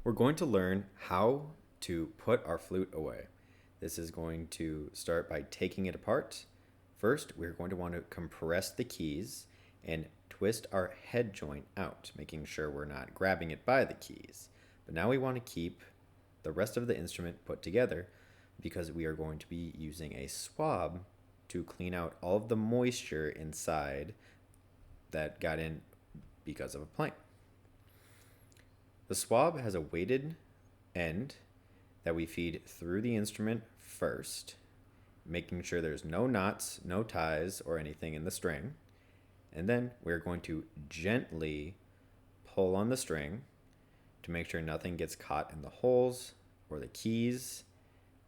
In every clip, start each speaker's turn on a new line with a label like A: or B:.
A: We're going to learn how to put our flute away. This is going to start by taking it apart. First, we're going to want to compress the keys and twist our head joint out, making sure we're not grabbing it by the keys. But now we want to keep the rest of the instrument put together because we are going to be using a swab to clean out all of the moisture inside that got in because of a playing. The swab has a weighted end that we feed through the instrument first, making sure there's no knots, no ties, or anything in the string. And then we're going to gently pull on the string to make sure nothing gets caught in the holes or the keys,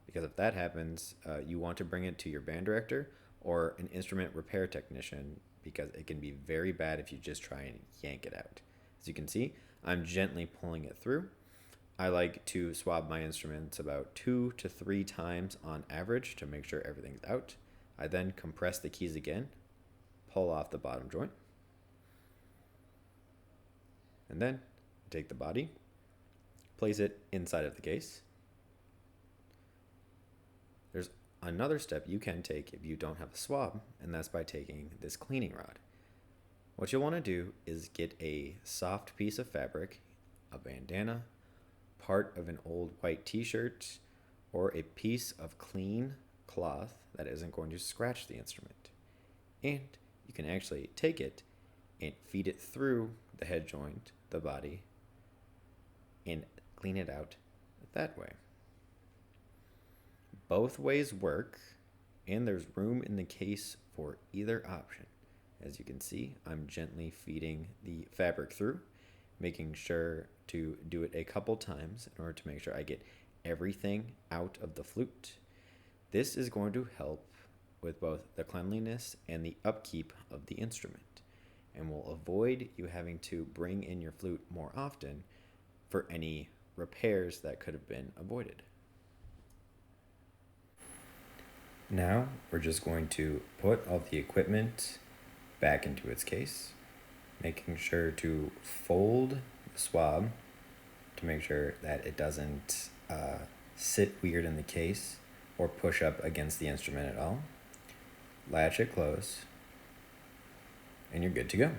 A: because if that happens, you want to bring it to your band director or an instrument repair technician, because it can be very bad if you just try and yank it out. As you can see, I'm gently pulling it through. I like to swab my instruments about 2 to 3 times on average to make sure everything's out. I then compress the keys again, pull off the bottom joint, and then take the body, place it inside of the case. There's another step you can take if you don't have a swab, and that's by taking this cleaning rod. What you'll want to do is get a soft piece of fabric, a bandana, part of an old white t-shirt, or a piece of clean cloth that isn't going to scratch the instrument. And you can actually take it and feed it through the head joint, the body, and clean it out that way. Both ways work, and there's room in the case for either option. As you can see, I'm gently feeding the fabric through, making sure to do it a couple times in order to make sure I get everything out of the flute. This is going to help with both the cleanliness and the upkeep of the instrument, and will avoid you having to bring in your flute more often for any repairs that could have been avoided. Now we're just going to put all the equipment back into its case, making sure to fold the swab to make sure that it doesn't sit weird in the case or push up against the instrument at all. Latch it close, and you're good to go.